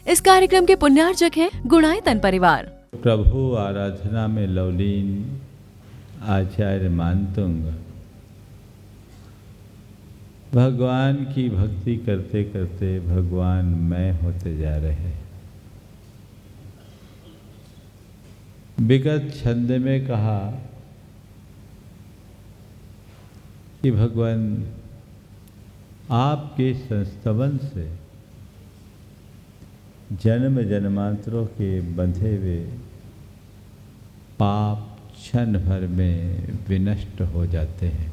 इस कार्यक्रम के पुण्यार्चक हैं गुणायतन परिवार। प्रभु आराधना में लवलीन आचार्य मानतुंग भगवान की भक्ति करते करते भगवान मय होते जा रहे हैं। विगत छंद में कहा कि भगवान आपके संस्तवन से जन्म जन्मांतरों के बंधे हुए पाप क्षण भर में विनष्ट हो जाते हैं।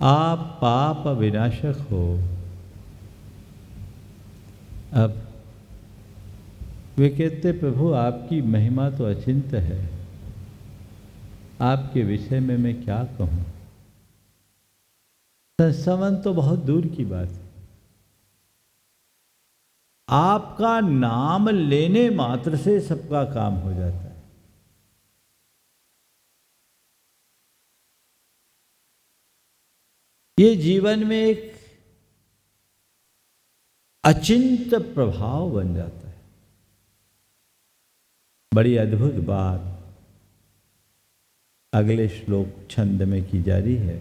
आप पाप विनाशक हो। अब वे कहते प्रभु आपकी महिमा तो अचिंत्य है, आपके विषय में मैं क्या कहूँ। संस्तवन तो बहुत दूर की बात है। आपका नाम लेने मात्र से सबका काम हो जाता है। ये जीवन में एक अचिंत्य प्रभाव बन जाता है। बड़ी अद्भुत बात अगले श्लोक छंद में की जा रही है।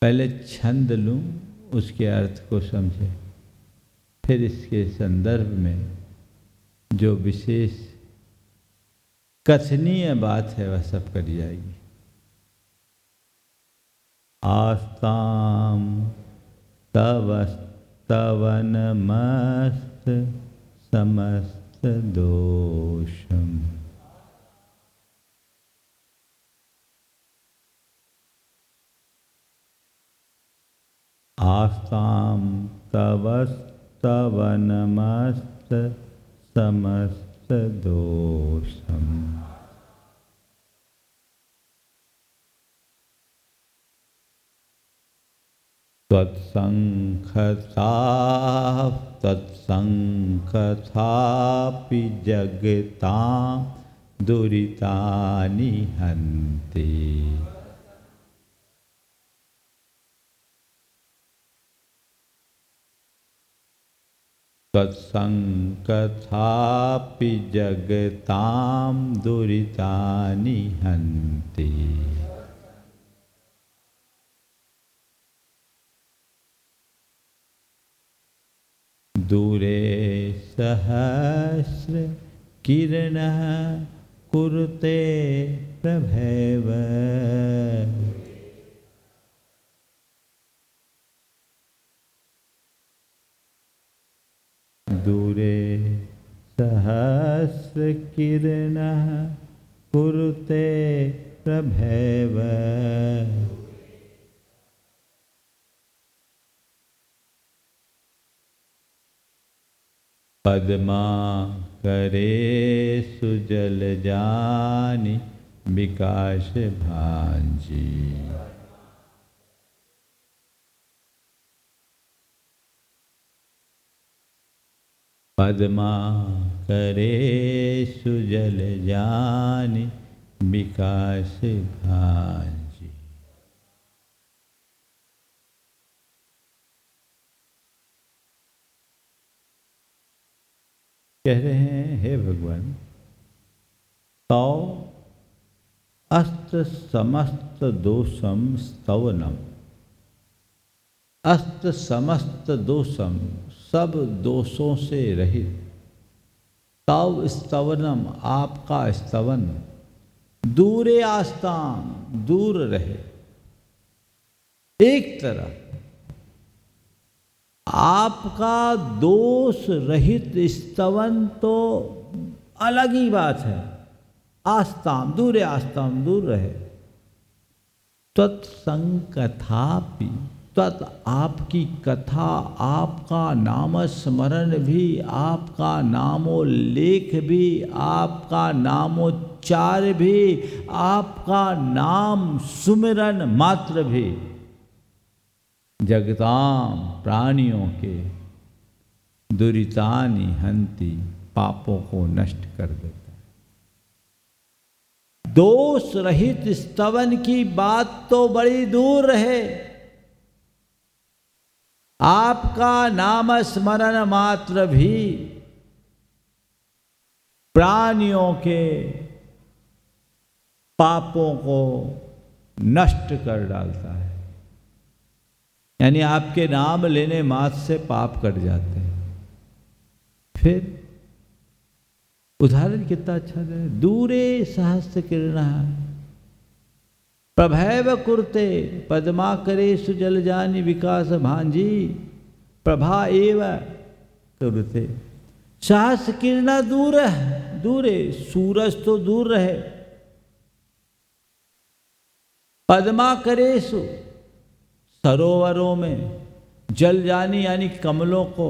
पहले छंद लूं, उसके अर्थ को समझे, फिर इसके संदर्भ में जो विशेष कथनीय बात है वह सब करी जाएगी। आस्ताम तव स्तवन मस्त समस्त दोषम। आस्ताम तव स्तवन मस्त समस्त दोषम। तत्संखथापि जगतां दुरितानि हन्ति। तत्संखथापि जगतां दुरितानि हन्ति। दूरे सहस्र किरणः कुरुते प्रभैव। दूरे सहस्र किरणः कुरुते प्रभैव। पद्मा करे सुजल जानि विकास भांजी। पद्मा करे सुजल जानि विकास भांजी। कह रहे हैं हे भगवान, तौ अस्त समस्त दोषम स्तवनम। अस्त समस्त दोषम, सब दोषों से रहित। तव स्तवनम, आपका स्तवन। दूरे आस्ताम, दूर रहे। एक तरफ आपका दोष रहित स्तवन तो अलग ही बात है। आस्ताम, दूरे आस्ताम, दूर रहे। तत्संकथापि, तत् आपकी कथा, आपका नाम स्मरण भी, आपका नामोल्लेख भी, आपका नामोच्चार भी, आपका नाम सुमिरन मात्र भी जगताम, प्राणियों के दुरितानि हन्ति, पापों को नष्ट कर देता है। दोष रहित स्तवन की बात तो बड़ी दूर रहे। आपका नाम स्मरण मात्र भी प्राणियों के पापों को नष्ट कर डालता है। यानी आपके नाम लेने मात्र से पाप कट जाते हैं। फिर उदाहरण कितना अच्छा है, दूरे सहस्त्र किरण प्रभैव कुरते पद्माकरे सुजल जानी विकास भांजी प्रभा एव कुरते। सहस्त्र किरणा दूर है, दूरे सूरज तो दूर रहे, पद्माकरेसु सरोवरों में, जल जानी यानी कमलों को,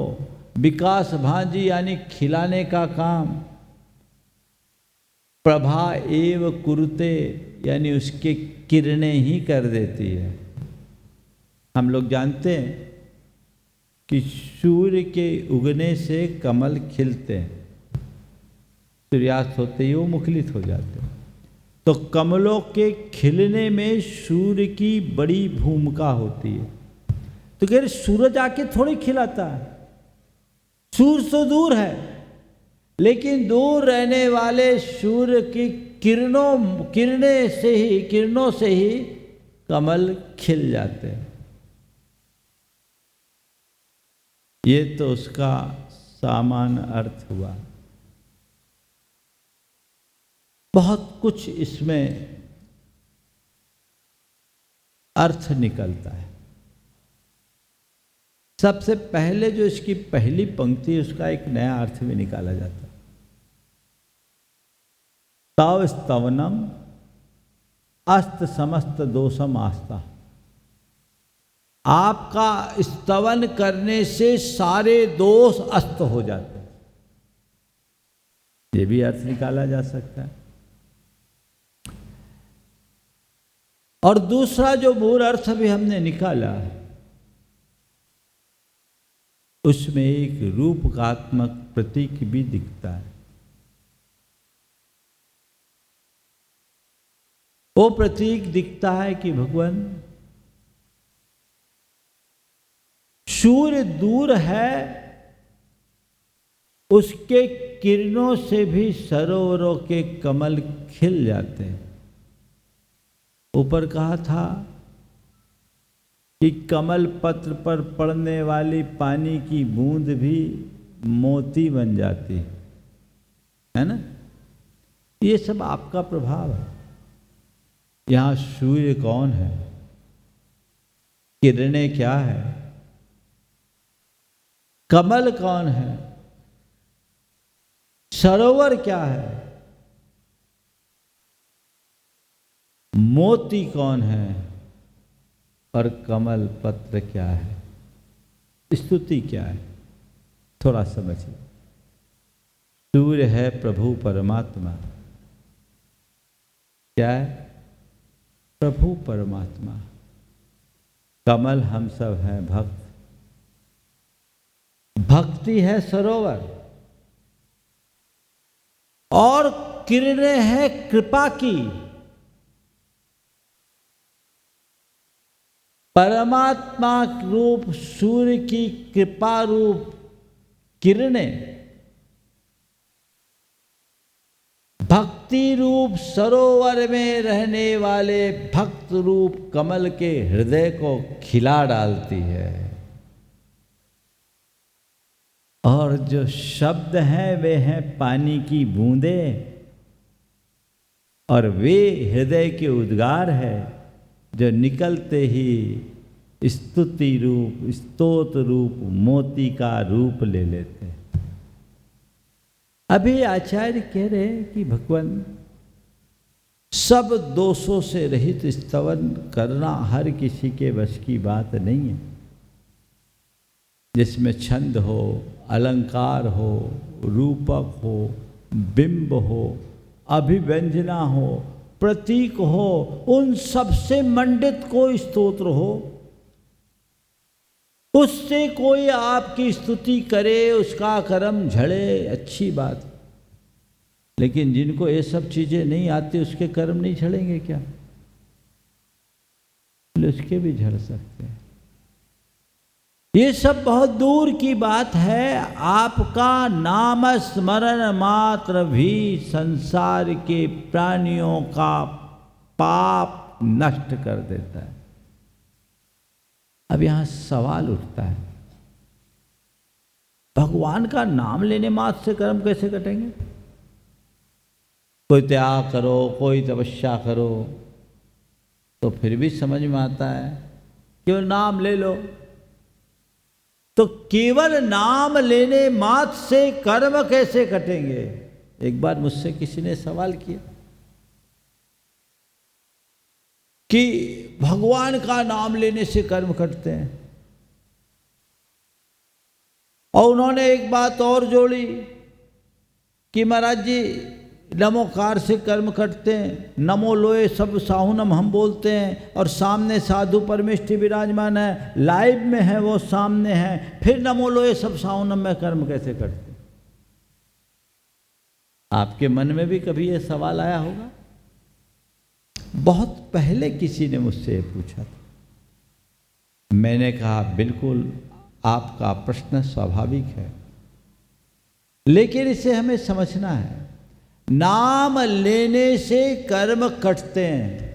विकास भांजी यानी खिलाने का काम, प्रभा एव कुरुते यानी उसके किरणें ही कर देती है। हम लोग जानते हैं कि सूर्य के उगने से कमल खिलते हैं, सूर्यास्त होते ही वो मुखलित हो जाते हैं। तो कमलों के खिलने में सूर्य की बड़ी भूमिका होती है। तो कह रहे सूरज आके थोड़ी खिलाता है, सूर्य तो दूर है, लेकिन दूर रहने वाले सूर्य की किरणों से ही कमल खिल जाते हैं। ये तो उसका सामान्य अर्थ हुआ। बहुत कुछ इसमें अर्थ निकलता है। सबसे पहले जो इसकी पहली पंक्ति है उसका एक नया अर्थ भी निकाला जाता है। तव स्तवनम अस्त समस्त दोषम आस्था। आपका स्तवन करने से सारे दोष अस्त हो जाते हैं। ये भी अर्थ निकाला जा सकता है। और दूसरा जो मूल अर्थ भी हमने निकाला, उसमें एक रूपकात्मक प्रतीक भी दिखता है। वो प्रतीक दिखता है कि भगवान सूर्य दूर है, उसके किरणों से भी सरोवरों के कमल खिल जाते हैं। ऊपर कहा था कि कमल पत्र पर पड़ने वाली पानी की बूंद भी मोती बन जाती है ना। ये सब आपका प्रभाव है। यहां सूर्य कौन है, किरणें क्या है, कमल कौन है, सरोवर क्या है, मोती कौन है और कमल पत्र क्या है, स्तुति क्या है, थोड़ा समझिए। सूर्य है प्रभु परमात्मा। क्या है? प्रभु परमात्मा। कमल हम सब हैं भक्त। भक्ति है सरोवर और किरणें हैं कृपा की। परमात्मा रूप सूर्य की कृपा रूप किरणें भक्ति रूप सरोवर में रहने वाले भक्त रूप कमल के हृदय को खिला डालती है। और जो शब्द हैं वे हैं पानी की बूंदें, और वे हृदय के उद्गार है जो निकलते ही स्तुति रूप स्तोत्र रूप मोती का रूप ले लेते हैं। अभी आचार्य कह रहे हैं कि भगवान सब दोषों से रहित स्तवन करना हर किसी के वश की बात नहीं है। जिसमें छंद हो, अलंकार हो, रूपक हो, बिंब हो, अभिव्यंजना हो, प्रतीक हो, उन सब से मंडित कोई स्तोत्र हो, उससे कोई आपकी स्तुति करे, उसका कर्म झड़े, अच्छी बात। लेकिन जिनको ये सब चीजें नहीं आती उसके कर्म नहीं झड़ेंगे क्या? उसके भी झड़ सकते हैं। ये सब बहुत दूर की बात है। आपका नाम स्मरण मात्र भी संसार के प्राणियों का पाप नष्ट कर देता है। अब यहां सवाल उठता है, भगवान का नाम लेने मात्र से कर्म कैसे कटेंगे? कोई त्याग करो, कोई तपस्या करो, तो फिर भी समझ में आता है केवल नाम ले लो। तो केवल नाम लेने मात्र से कर्म कैसे कटेंगे? एक बार मुझसे किसी ने सवाल किया कि भगवान का नाम लेने से कर्म कटते हैं, और उन्होंने एक बात और जोड़ी कि महाराज जी नमोकार से कर्म कटते हैं, नमो लोए सब साहुनम हम बोलते हैं, और सामने साधु परमेष्टि विराजमान है, लाइव में है, वो सामने है, फिर नमो लोए सब साहुनम में कर्म कैसे कटते? आपके मन में भी कभी ये सवाल आया होगा? बहुत पहले किसी ने मुझसे ये पूछा था। मैंने कहा बिल्कुल आपका प्रश्न स्वाभाविक है, लेकिन इसे हमें समझना है। नाम लेने से कर्म कटते हैं,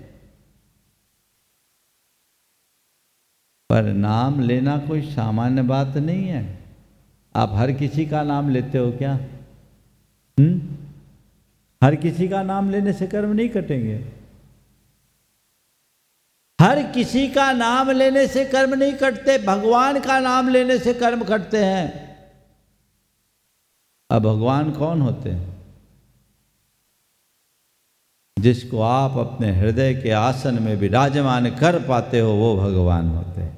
पर नाम लेना कोई सामान्य बात नहीं है। आप हर किसी का नाम लेते हो क्या? हर किसी का नाम लेने से कर्म नहीं कटेंगे। हर किसी का नाम लेने से कर्म नहीं कटते, भगवान का नाम लेने से कर्म कटते हैं। अब भगवान कौन होते हैं? जिसको आप अपने हृदय के आसन में विराजमान कर पाते हो, वो भगवान होते हैं।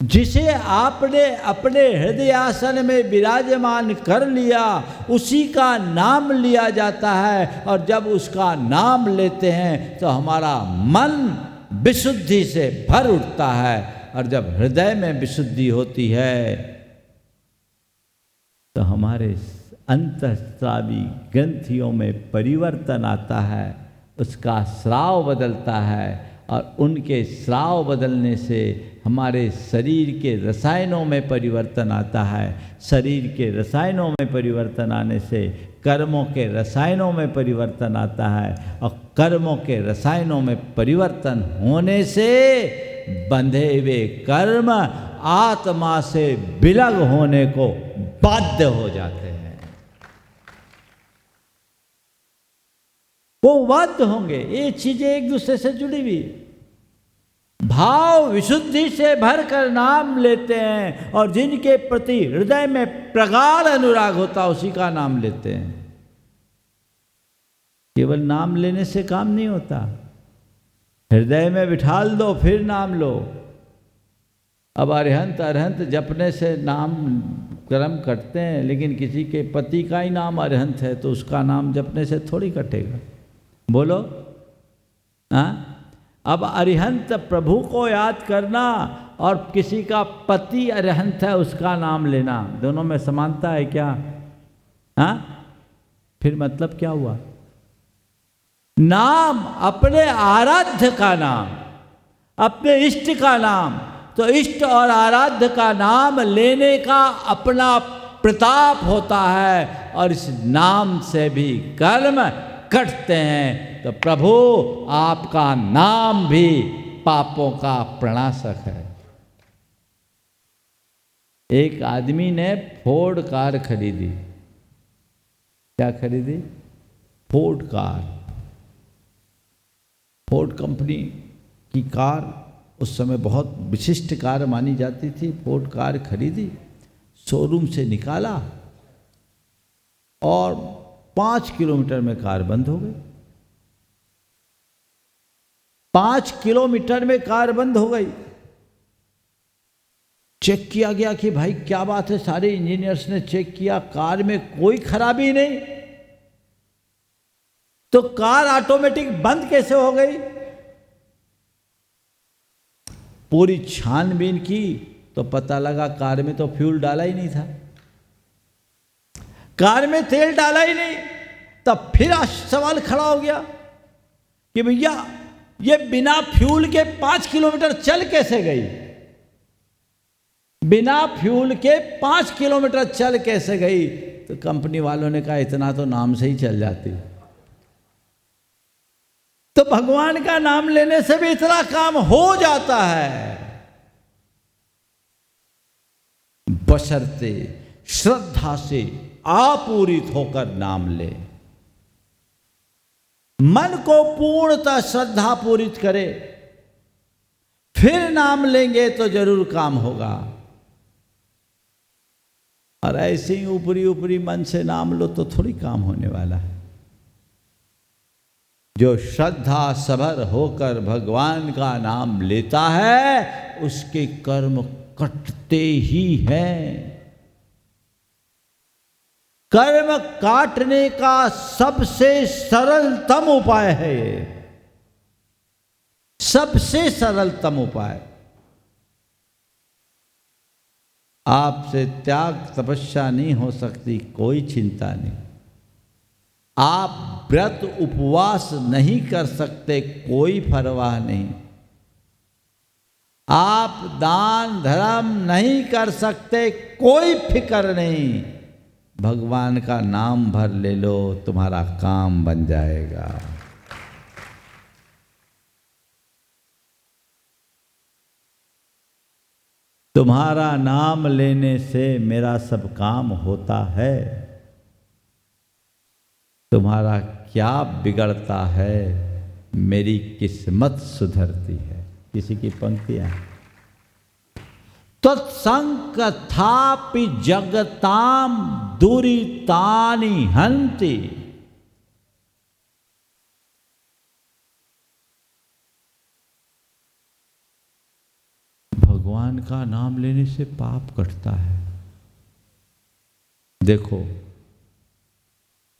जिसे आपने अपने हृदय आसन में विराजमान कर लिया, उसी का नाम लिया जाता है। और जब उसका नाम लेते हैं तो हमारा मन विशुद्धि से भर उठता है, और जब हृदय में विशुद्धि होती है तो हमारे अंतःस्रावी ग्रंथियों में परिवर्तन आता है, उसका स्राव बदलता है, और उनके स्राव बदलने से हमारे शरीर के रसायनों में परिवर्तन आता है। शरीर के रसायनों में परिवर्तन आने से कर्मों के रसायनों में परिवर्तन आता है, और कर्मों के रसायनों में परिवर्तन होने से बंधे हुए कर्म आत्मा से विलग होने को बाध्य हो जाते हैं। वो बाध्य होंगे। ये चीजें एक दूसरे से जुड़ी हुई। भाव विशुद्धि से भरकर नाम लेते हैं, और जिनके प्रति हृदय में प्रगाढ़ अनुराग होता है उसी का नाम लेते हैं। केवल नाम लेने से काम नहीं होता, हृदय में बिठाल दो फिर नाम लो। अब अरहंत अरहंत जपने से नाम कर्म कटते हैं, लेकिन किसी के पति का ही नाम अरहंत है तो उसका नाम जपने से थोड़ी कटेगा। बोलो हाँ? अब अरिहंत प्रभु को याद करना और किसी का पति अरिहंत है उसका नाम लेना, दोनों में समानता है क्या? हाँ? फिर मतलब क्या हुआ? नाम अपने आराध्य का नाम, अपने इष्ट का नाम, तो इष्ट और आराध्य का नाम लेने का अपना प्रताप होता है, और इस नाम से भी कर्म कटते हैं। तो प्रभु आपका नाम भी पापों का प्रणाशक है। एक आदमी ने फोर्ड कार खरीदी। क्या खरीदी? Ford car. फोर्ड कंपनी की कार उस समय बहुत विशिष्ट कार मानी जाती थी। फोर्ड कार खरीदी, शोरूम से निकाला, और 5 किलोमीटर में कार बंद हो गई। 5 किलोमीटर में कार बंद हो गई। चेक किया गया कि भाई क्या बात है, सारे इंजीनियर्स ने चेक किया, कार में कोई खराबी नहीं, तो कार ऑटोमेटिक बंद कैसे हो गई? पूरी छानबीन की तो पता लगा कार में तो फ्यूल डाला ही नहीं था, कार में तेल डाला ही नहीं। तब फिर सवाल खड़ा हो गया कि भैया ये बिना फ्यूल के 5 किलोमीटर चल कैसे गई? बिना फ्यूल के 5 किलोमीटर चल कैसे गई? तो कंपनी वालों ने कहा इतना तो नाम से ही चल जाती। तो भगवान का नाम लेने से भी इतना काम हो जाता है, बशर्ते श्रद्धा से आपूरित होकर नाम ले। मन को पूर्णतः श्रद्धा पूरित करे, फिर नाम लेंगे तो जरूर काम होगा। और ऐसे ही ऊपरी ऊपरी मन से नाम लो तो थोड़ी काम होने वाला है। जो श्रद्धा सभर होकर भगवान का नाम लेता है उसके कर्म कटते ही हैं। कर्म काटने का सबसे सरलतम उपाय है ये, सबसे सरलतम उपाय। आपसे त्याग तपस्या नहीं हो सकती, कोई चिंता नहीं। आप व्रत उपवास नहीं कर सकते, कोई परवाह नहीं। आप दान धर्म नहीं कर सकते, कोई फिक्र नहीं। भगवान का नाम भर ले लो, तुम्हारा काम बन जाएगा। तुम्हारा नाम लेने से मेरा सब काम होता है। तुम्हारा क्या बिगड़ता है, मेरी किस्मत सुधरती है। किसी की पंक्तियां, तत्संकथापि जगताम दुरितानि हन्ति। भगवान का नाम लेने से पाप कटता है। देखो,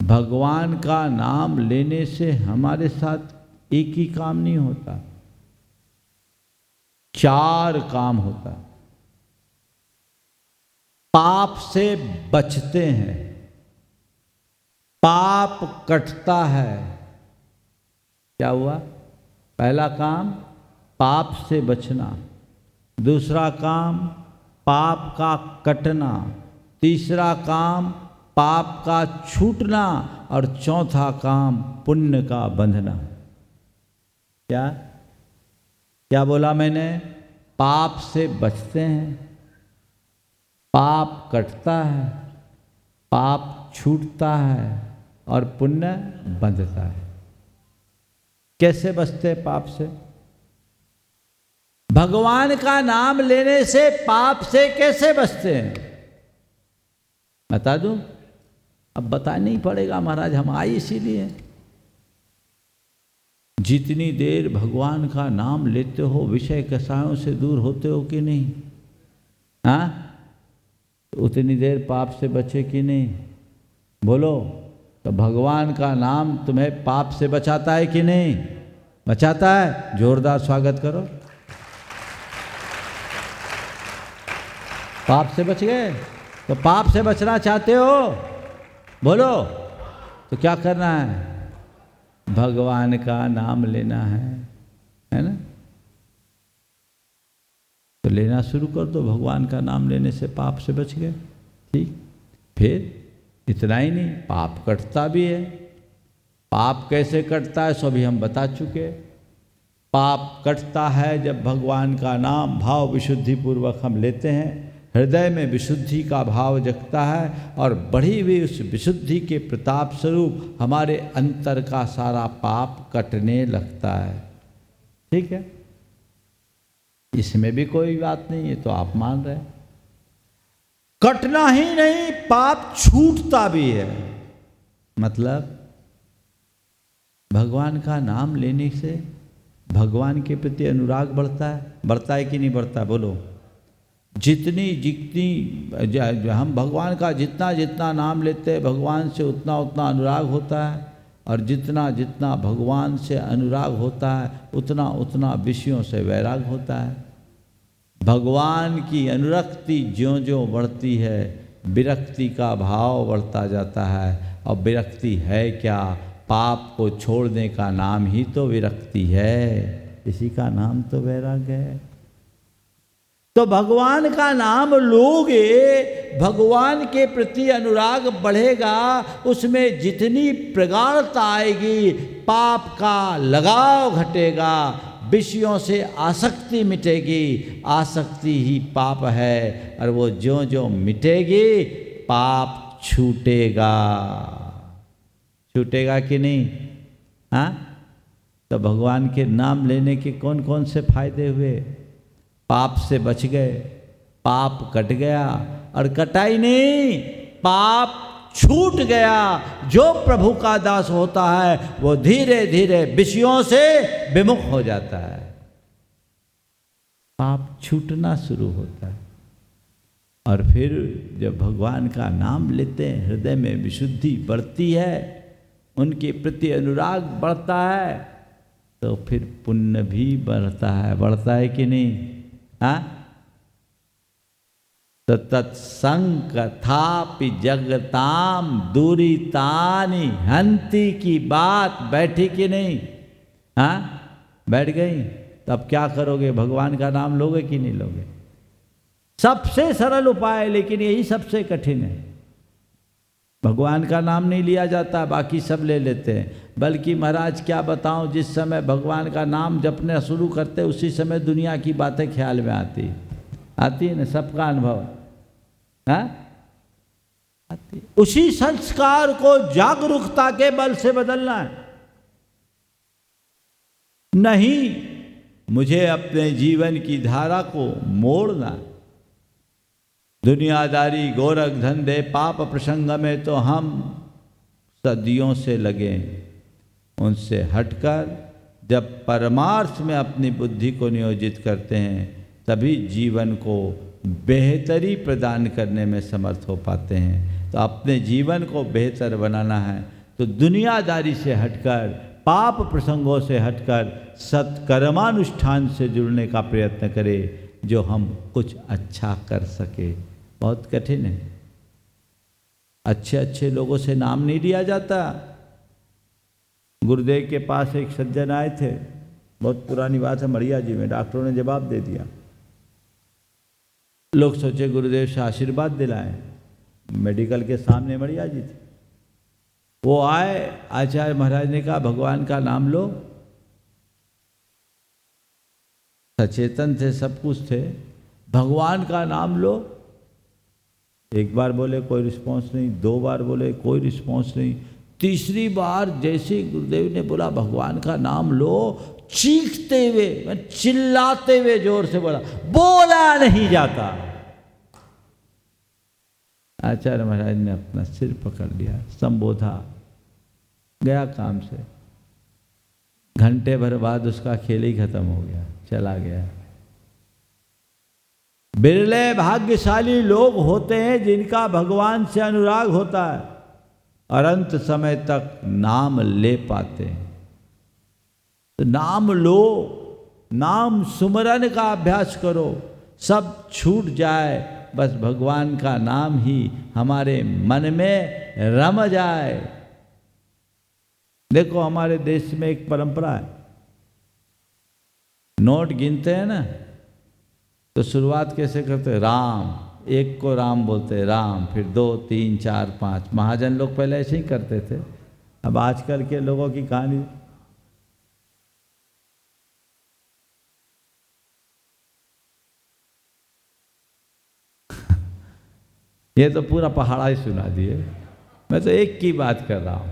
भगवान का नाम लेने से हमारे साथ एक ही काम नहीं होता, 4 काम होता है। पाप से बचते हैं, पाप कटता है। क्या हुआ? पहला काम पाप से बचना, दूसरा काम पाप का कटना, तीसरा काम पाप का छूटना, और चौथा काम पुण्य का बंधना। क्या क्या बोला मैंने? पाप से बचते हैं, पाप कटता है, पाप छूटता है, और पुण्य बंधता है। कैसे बचते हैं पाप से? भगवान का नाम लेने से पाप से कैसे बचते हैं बता दूं? अब बताना ही पड़ेगा महाराज, हम आए इसीलिए। जितनी देर भगवान का नाम लेते हो, विषय कषायों से दूर होते हो कि नहीं? हाँ, उतनी देर पाप से बचे कि नहीं? बोलो। तो भगवान का नाम तुम्हें पाप से बचाता है कि नहीं? बचाता है। जोरदार स्वागत करो। पाप से बच गए? तो पाप से बचना चाहते हो? बोलो। तो क्या करना है? भगवान का नाम लेना है ना? तो लेना शुरू कर दो। भगवान का नाम लेने से पाप से बच गए। ठीक। फिर इतना ही नहीं, पाप कटता भी है। पाप कैसे कटता है सो भी हम बता चुके। पाप कटता है जब भगवान का नाम भाव विशुद्धि पूर्वक हम लेते हैं, हृदय में विशुद्धि का भाव जगता है, और बढ़ी हुई उस विशुद्धि के प्रताप स्वरूप हमारे अंतर का सारा पाप कटने लगता है। ठीक है, इसमें भी कोई बात नहीं है, तो आप मान रहे। कटना ही नहीं, पाप छूटता भी है। मतलब भगवान का नाम लेने से भगवान के प्रति अनुराग बढ़ता है। बढ़ता है कि नहीं बढ़ता? बोलो। जितनी हम भगवान का जितना जितना नाम लेते हैं, भगवान से उतना उतना अनुराग होता है, और जितना जितना भगवान से अनुराग होता है, उतना उतना विषयों से वैराग होता है। भगवान की अनुरक्ति ज्यों ज्यों बढ़ती है, विरक्ति का भाव बढ़ता जाता है। और विरक्ति है क्या? पाप को छोड़ने का नाम ही तो विरक्ति है। इसी का नाम तो वैराग्य है। तो भगवान का नाम लोगे, भगवान के प्रति अनुराग बढ़ेगा, उसमें जितनी प्रगाढ़ता आएगी, पाप का लगाव घटेगा, विषयों से आसक्ति मिटेगी। आसक्ति ही पाप है, और वो ज्यों ज्यों मिटेगी पाप छूटेगा। छूटेगा कि नहीं? हाँ, तो भगवान के नाम लेने के कौन कौन से फायदे हुए? पाप से बच गए, पाप कट गया, और कटा ही नहीं, पाप छूट गया। जो प्रभु का दास होता है वो धीरे धीरे विषयों से विमुख हो जाता है, पाप छूटना शुरू होता है। और फिर जब भगवान का नाम लेते हैं, हृदय में विशुद्धि बढ़ती है, उनके प्रति अनुराग बढ़ता है, तो फिर पुण्य भी बढ़ता है। बढ़ता है कि नहीं? हाँ, तो तत्संकथापि जगताम दूरितानि हंति की बात बैठी कि नहीं? हाँ, बैठ गई। तो अब क्या करोगे? भगवान का नाम लोगे कि नहीं लोगे? सबसे सरल उपाय है, लेकिन यही सबसे कठिन है। भगवान का नाम नहीं लिया जाता, बाकी सब ले लेते हैं। बल्कि महाराज क्या बताऊं, जिस समय भगवान का नाम जपना शुरू करते उसी समय दुनिया की बातें ख्याल में आती है ना, सबका अनुभव। हाँ, आती। उसी संस्कार को जागरूकता के बल से बदलना है। नहीं, मुझे अपने जीवन की धारा को मोड़ना है। दुनियादारी, गोरख धंधे, पाप प्रसंग में तो हम सदियों से लगे। उनसे हटकर जब परमार्थ में अपनी बुद्धि को नियोजित करते हैं, तभी जीवन को बेहतरी प्रदान करने में समर्थ हो पाते हैं। तो अपने जीवन को बेहतर बनाना है तो दुनियादारी से हटकर, पाप प्रसंगों से हटकर सत्कर्मानुष्ठान से जुड़ने का प्रयत्न करें, जो हम कुछ अच्छा कर सके। बहुत कठिन है। अच्छे अच्छे लोगों से नाम नहीं लिया जाता। गुरुदेव के पास एक सज्जन आए थे, बहुत पुरानी बात है, मड़िया जी में। डॉक्टरों ने जवाब दे दिया। लोग सोचे गुरुदेव से आशीर्वाद दिलाएं। मेडिकल के सामने मड़िया जी थे। वो आए, आचार्य महाराज ने कहा भगवान का नाम लो। सचेतन थे, सब कुछ थे। भगवान का नाम लो। एक बार बोले कोई रिस्पॉन्स नहीं, दो बार बोले कोई रिस्पॉन्स नहीं, तीसरी बार जैसे गुरुदेव ने बोला भगवान का नाम लो, चीखते हुए, चिल्लाते हुए जोर से बोला, बोला नहीं जाता। आचार्य महाराज ने अपना सिर पकड़ लिया, संबोधा, गया काम से। घंटे भर बाद उसका खेल ही खत्म हो गया, चला गया। बिरले भाग्यशाली लोग होते हैं जिनका भगवान से अनुराग होता है और अंत समय तक नाम ले पाते हैं। तो नाम लो, नाम सुमरन का अभ्यास करो, सब छूट जाए, बस भगवान का नाम ही हमारे मन में रम जाए। देखो हमारे देश में एक परंपरा है, नोट गिनते हैं ना, तो शुरुआत कैसे करते हैं? राम, एक को राम बोलते हैं, राम, फिर 2, 3, 4, 5। महाजन लोग पहले ऐसे ही करते थे। अब आजकल के लोगों की कहानी, ये तो पूरा पहाड़ा ही सुना दिए। मैं तो एक की बात कर रहा हूं।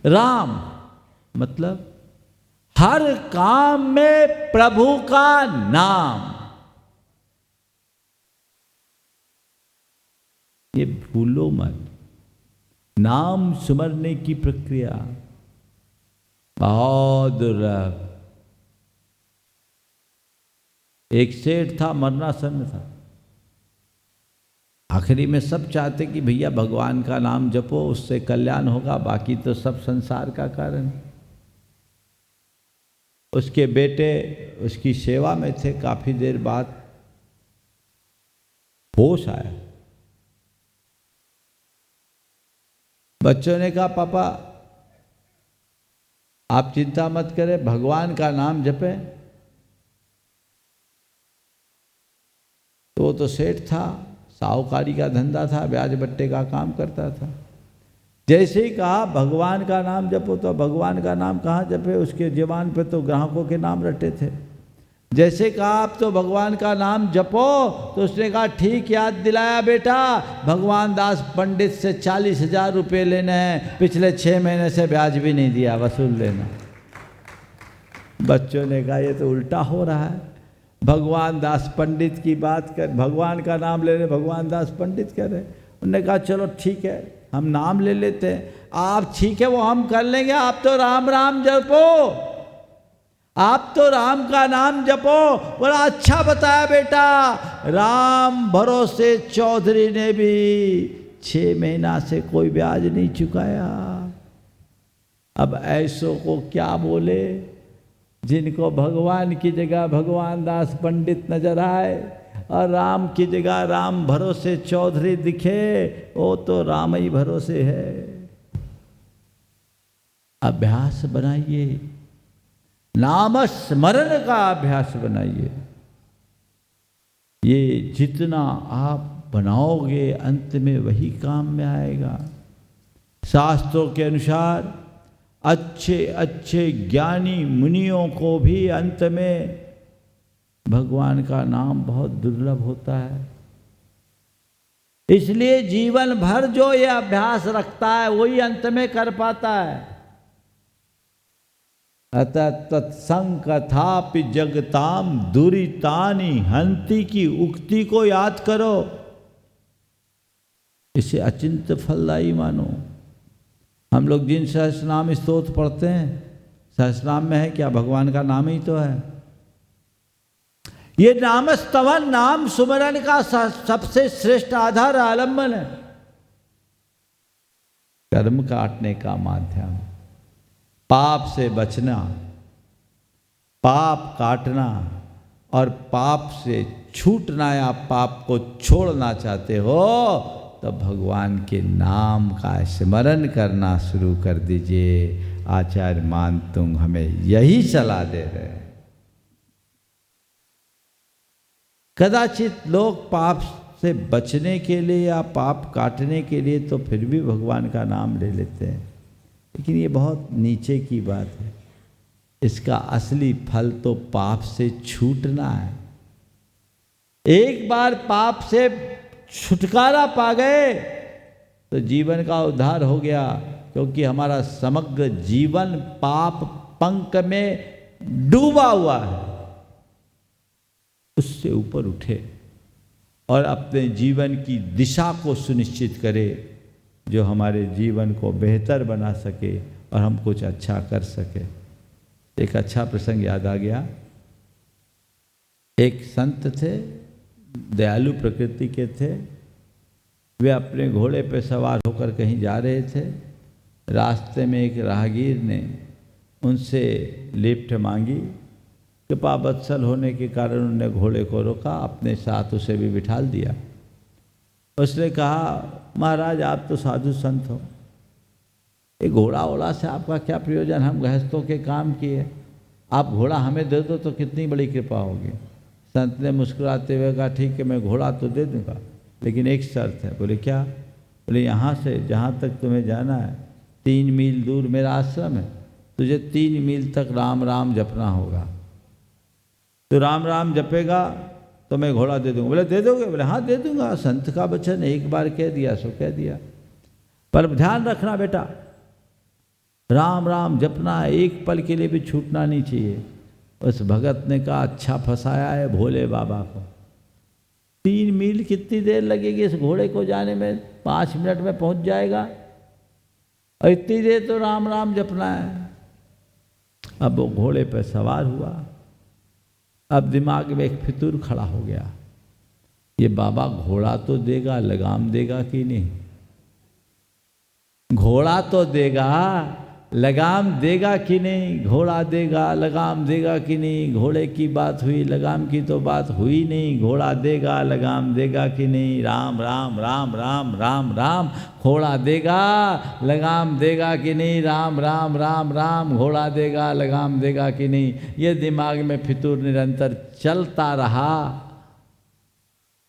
राम मतलब हर काम में प्रभु का नाम। ये भूलो मत। नाम सुमरने की प्रक्रिया बहुत दुर्लभ। एक सेठ था, मरणासन्न था। आखिरी में सब चाहते कि भैया भगवान का नाम जपो, उससे कल्याण होगा, बाकी तो सब संसार का कारण। उसके बेटे उसकी सेवा में थे। काफी देर बाद होश आया। बच्चों ने कहा पापा आप चिंता मत करें, भगवान का नाम जपें। तो वो तो सेठ था, साहूकारी का धंधा था, ब्याज बट्टे का काम करता था। जैसे ही कहा भगवान का नाम जपो, तो भगवान का नाम कहाँ जपे, उसके ज़बान पे तो ग्राहकों के नाम रटे थे। जैसे कहा आप तो भगवान का नाम जपो, तो उसने कहा ठीक याद दिलाया बेटा, भगवान दास पंडित से 40,000 रुपये लेने हैं, पिछले 6 महीने से ब्याज भी नहीं दिया, वसूल लेना। बच्चों ने कहा ये तो उल्टा हो रहा है, भगवान दास पंडित की बात कर, भगवान का नाम ले रहे, भगवान दास पंडित कह रहे। उन्होंने कहा चलो ठीक है, हम नाम ले लेते हैं, आप ठीक है वो हम कर लेंगे, आप तो राम राम जपो, आप तो राम का नाम जपो। बड़ा अच्छा बताया बेटा, राम भरोसे चौधरी ने भी 6 महीना से कोई ब्याज नहीं चुकाया। अब ऐसों को क्या बोले, जिनको भगवान की जगह भगवान दास पंडित नजर आए और राम की जगह राम भरोसे चौधरी दिखे, वो तो राम ही भरोसे है। अभ्यास बनाइए, नाम स्मरण का अभ्यास बनाइए। ये जितना आप बनाओगे अंत में वही काम में आएगा। शास्त्रों के अनुसार अच्छे अच्छे ज्ञानी मुनियों को भी अंत में भगवान का नाम बहुत दुर्लभ होता है। इसलिए जीवन भर जो ये अभ्यास रखता है वही अंत में कर पाता है। अतः तत्संकथापि जगताम दुरितानि हंति की उक्ति को याद करो, इसे अचिंत्य फलदायी मानो। हम लोग जिन सहस्रनाम स्तोत्र पढ़ते हैं, सहस्रनाम में है क्या, भगवान का नाम ही तो है। ये नाम स्तवन, नाम सुमरन का सबसे श्रेष्ठ आधार आलम्बन है, कर्म काटने का माध्यम। पाप से बचना, पाप काटना और पाप से छूटना या पाप को छोड़ना चाहते हो तो भगवान के नाम का स्मरण करना शुरू कर दीजिए। आचार्य मानतुंग हमें यही सलाह दे रहे हैं। कदाचित लोग पाप से बचने के लिए या पाप काटने के लिए तो फिर भी भगवान का नाम ले लेते हैं, लेकिन ये बहुत नीचे की बात है। इसका असली फल तो पाप से छूटना है। एक बार पाप से छुटकारा पा गए तो जीवन का उद्धार हो गया, क्योंकि हमारा समग्र जीवन पाप पंक में डूबा हुआ है। उससे ऊपर उठे और अपने जीवन की दिशा को सुनिश्चित करे, जो हमारे जीवन को बेहतर बना सके और हम कुछ अच्छा कर सके। एक अच्छा प्रसंग याद आ गया। एक संत थे, दयालु प्रकृति के थे। वे अपने घोड़े पर सवार होकर कहीं जा रहे थे। रास्ते में एक राहगीर ने उनसे लिफ्ट मांगी। कृपा वत्सल होने के कारण उन्होंने घोड़े को रोका, अपने साथ उसे भी बिठाल दिया। उसने कहा, महाराज आप तो साधु संत हो, ये घोड़ा वोड़ा से आपका क्या प्रयोजन, हम गृहस्थों के काम किए, आप घोड़ा हमें दे दो तो कितनी बड़ी कृपा होगी। संत ने मुस्कुराते हुए कहा, ठीक है मैं घोड़ा तो दे दूंगा, लेकिन एक शर्त है। बोले क्या? बोले यहाँ से जहाँ तक तुम्हें जाना है 3 मील दूर मेरा आश्रम है, तुझे 3 मील तक राम राम जपना होगा। तो राम राम जपेगा तो मैं घोड़ा दे दूंगा। बोले दे दोगे? बोले हाँ दे दूंगा, संत का वचन, एक बार कह दिया सो कह दिया। पर ध्यान रखना बेटा, राम राम जपना है, एक पल के लिए भी छूटना नहीं चाहिए। उस भगत ने कहा, अच्छा फंसाया है भोले बाबा को। 3 मील कितनी देर लगेगी इस घोड़े को जाने में? 5 मिनट में पहुंच जाएगा, और इतनी देर तो राम राम जपना है। अब वो घोड़े पर सवार हुआ। अब दिमाग में एक फितूर खड़ा हो गया, ये बाबा घोड़ा तो देगा, लगाम देगा कि नहीं? घोड़ा तो देगा, लगाम देगा कि नहीं? घोड़ा देगा, लगाम देगा कि नहीं? घोड़े की बात हुई, लगाम की तो बात हुई नहीं। घोड़ा देगा, लगाम देगा कि नहीं? राम राम राम राम राम राम। घोड़ा देगा, लगाम देगा कि नहीं? राम राम राम राम। घोड़ा देगा, लगाम देगा कि नहीं? ये दिमाग में फितूर निरंतर चलता रहा।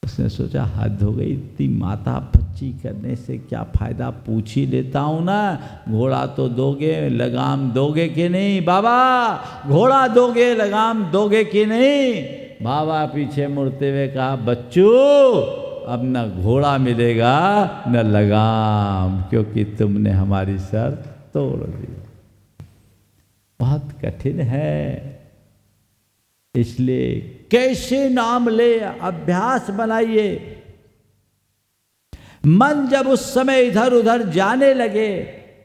उसने सोचा हद हो गई, इतनी माता पच्ची करने से क्या फायदा, पूछ ही लेता हूं ना। घोड़ा तो दोगे, लगाम दोगे कि नहीं बाबा? घोड़ा दोगे, लगाम दोगे कि नहीं? बाबा पीछे मुड़ते हुए कहा, बच्चू अब न घोड़ा मिलेगा न लगाम, क्योंकि तुमने हमारी शर्त तोड़ दी। बहुत कठिन है, इसलिए कैसे नाम ले, अभ्यास बनाइए। मन जब उस समय इधर उधर जाने लगे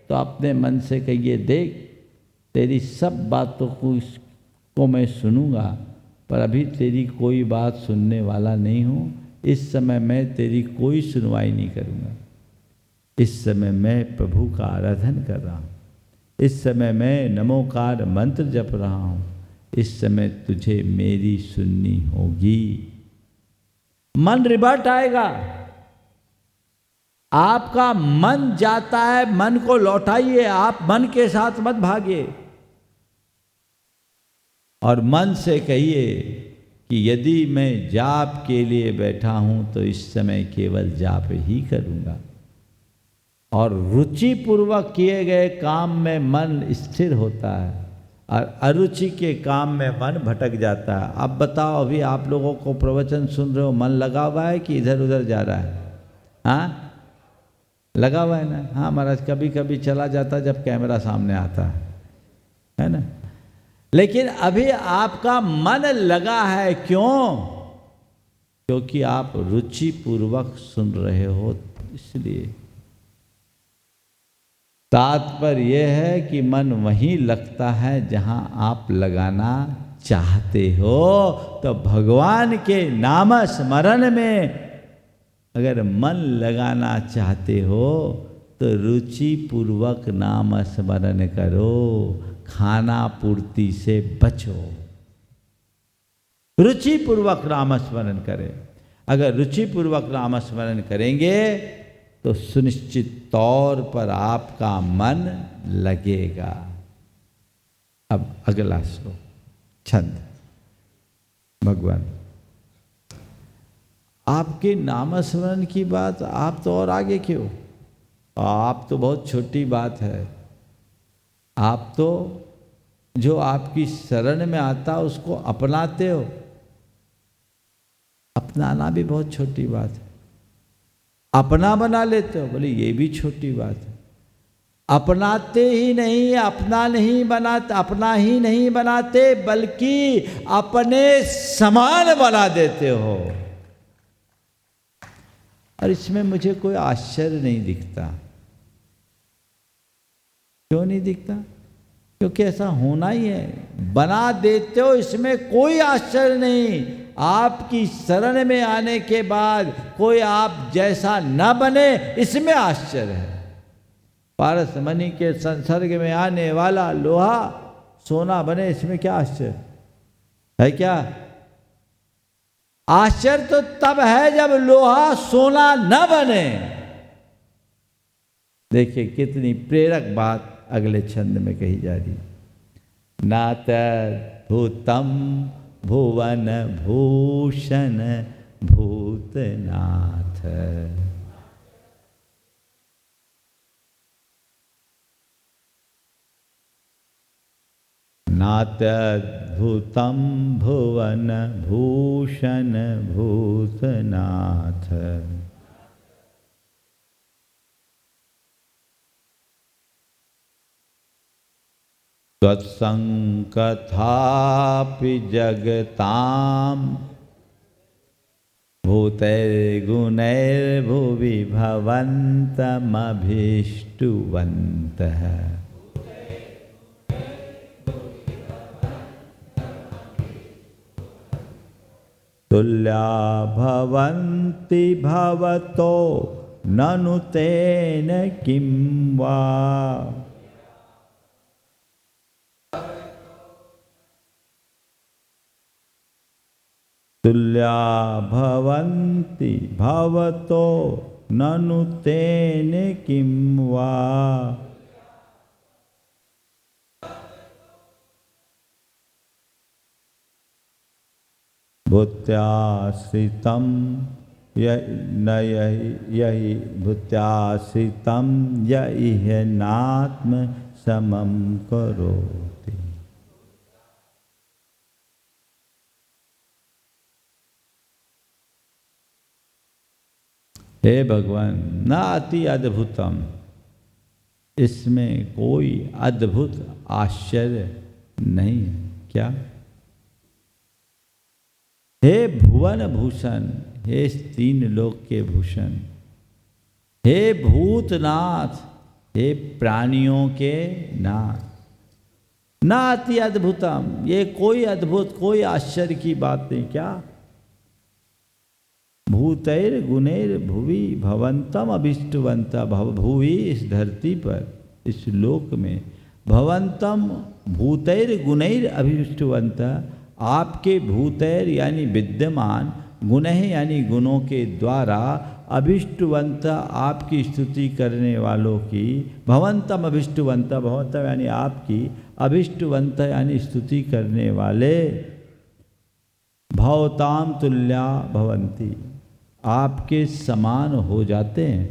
तो अपने मन से कहिए, देख तेरी सब बातों को मैं सुनूंगा, पर अभी तेरी कोई बात सुनने वाला नहीं हूं। इस समय मैं तेरी कोई सुनवाई नहीं करूंगा। इस समय मैं प्रभु का आराधन कर रहा हूं। इस समय मैं नमोकार मंत्र जप रहा हूं। इस समय तुझे मेरी सुननी होगी। मन रिवर्ट आएगा, आपका मन जाता है, मन को लौटाइए, आप मन के साथ मत भागिए। और मन से कहिए कि यदि मैं जाप के लिए बैठा हूं तो इस समय केवल जाप ही करूंगा। और रुचि पूर्वक किए गए काम में मन स्थिर होता है और अरुचि के काम में मन भटक जाता है। अब बताओ, अभी आप लोगों को प्रवचन सुन रहे हो, मन लगा हुआ है कि इधर उधर जा रहा है? हाँ, लगा हुआ है ना? हाँ महाराज, कभी कभी चला जाता जब कैमरा सामने आता है ना। लेकिन अभी आपका मन लगा है, क्यों? क्योंकि आप रुचि पूर्वक सुन रहे हो, इसलिए। तात्पर्य यह है कि मन वहीं लगता है जहां आप लगाना चाहते हो। तो भगवान के नाम स्मरण में अगर मन लगाना चाहते हो तो रुचि पूर्वक नाम स्मरण करो, खाना पूर्ति से बचो। रुचि पूर्वक नाम स्मरण करें। अगर रुचि पूर्वक नाम स्मरण करेंगे तो सुनिश्चित तौर पर आपका मन लगेगा। अब अगला श्लोक, छंद। भगवान आपके नामस्मरण की बात आप तो और आगे क्यों? आप तो बहुत छोटी बात है। आप तो जो आपकी शरण में आता उसको अपनाते हो। अपनाना भी बहुत छोटी बात है। अपना बना लेते हो, बोले ये भी छोटी बात है। अपनाते ही नहीं, अपना ही नहीं बनाते, बल्कि अपने समान बना देते हो। और इसमें मुझे कोई आश्चर्य नहीं दिखता। क्यों नहीं दिखता? क्योंकि ऐसा होना ही है। बना देते हो, इसमें कोई आश्चर्य नहीं। आपकी शरण में आने के बाद कोई आप जैसा न बने, इसमें आश्चर्य है। पारस मणि के संसर्ग में आने वाला लोहा सोना बने, इसमें क्या आश्चर्य है? क्या आश्चर्य तो तब है जब लोहा सोना न बने। देखिए कितनी प्रेरक बात अगले छंद में कही जा रही। नातद्भुतं भुवन भूषण भूतनाथ। नातद्भुतं भुवन भूषण भूतनाथ। त्वत्संकथापि जगतां भूतैर्गुणैर्भुवि भवन्तमभीष्टुवन्तः। तुल्या भवन्ति भवतो ननु तेन किं वा। तुल्या भवन्ति भवतो ननु तेन किं वा। भूत्याश्रितं यही भूत्याश्रितम यह नात्म समम करोति। हे भगवान, न अति अद्भुतम, इसमें कोई अद्भुत आश्चर्य नहीं है। क्या? हे भुवन भूषण, हे तीन लोक के भूषण, हे भूतनाथ, हे प्राणियों के नाथ, न अति अद्भुतम, ये कोई अद्भुत कोई आश्चर्य की बात नहीं। क्या? भूतैर गुणैर भुवि भवंतम अभिष्टवंता, भुवि इस धरती पर इस लोक में, भवंतम भूतैर गुणैर अभिष्टवंता, आपके भूतैर यानी विद्यमान, गुण यानी गुणों के द्वारा, अभिष्टवंत आपकी स्तुति करने वालों की, भवंतम अभिष्टवंत, भवंतम यानी आपकी, अभिष्टवंत यानी स्तुति करने वाले, भवताम तुल्या भवंती, आपके समान हो जाते हैं,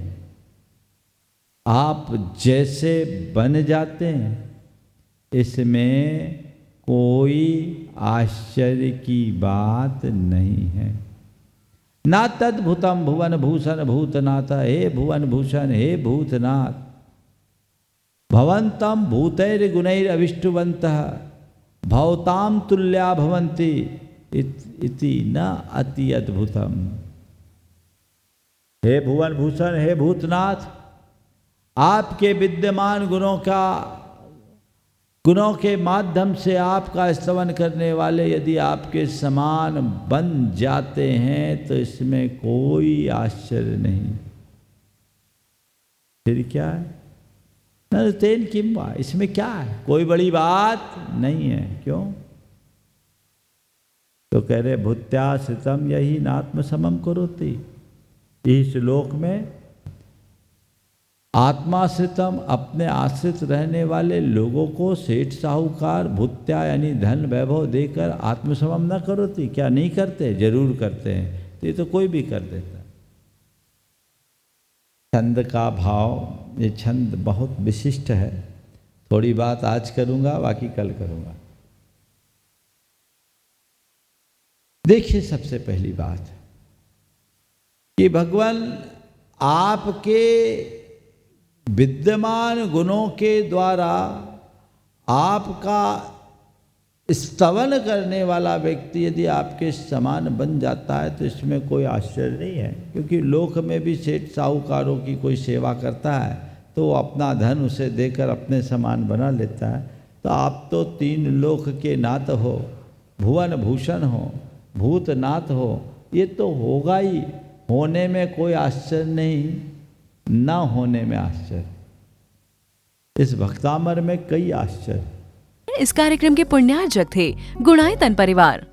आप जैसे बन जाते हैं। इसमें कोई आश्चर्य की बात नहीं है। ना तद्भुतम भुवन भूषण भूतनाथ, हे भुवन भूषण, हे भूतनाथ, भवंतम भूतैर गुणैर अभिष्टवंतः भवताम तुल्या भवन्ति इति न अति अद्भुतम। हे भुवन भूषण, हे भूतनाथ, आपके विद्यमान गुणों के माध्यम से आपका स्तवन करने वाले यदि आपके समान बन जाते हैं तो इसमें कोई आश्चर्य नहीं। फिर क्या है? न तेन किम वा, इसमें क्या है? कोई बड़ी बात नहीं है। क्यों? तो कह रहे भूत्याश्रितम यही नात्म समम करोति। इस श्लोक में आत्माश्रितम, अपने आश्रित रहने वाले लोगों को सेठ साहूकार भूत्या यानी धन वैभव देकर आत्मसमम न करोति। क्या नहीं करते? जरूर करते हैं। तो ये तो कोई भी कर देता। छंद का भाव, ये छंद बहुत विशिष्ट है। थोड़ी बात आज करूंगा, बाकी कल करूंगा। देखिए, सबसे पहली बात कि भगवान आपके विद्यमान गुणों के द्वारा आपका स्तवन करने वाला व्यक्ति यदि आपके समान बन जाता है तो इसमें कोई आश्चर्य नहीं है। क्योंकि लोक में भी सेठ साहूकारों की कोई सेवा करता है तो वो अपना धन उसे देकर अपने समान बना लेता है। तो आप तो तीन लोक के नाथ हो, भुवन भूषण हो, भूतनाथ हो, ये तो होगा ही। होने में कोई आश्चर्य नहीं, न होने में आश्चर्य। इस भक्तामर में कई आश्चर्य। इस कार्यक्रम के पुण्यार्जक थे गुणायतन परिवार।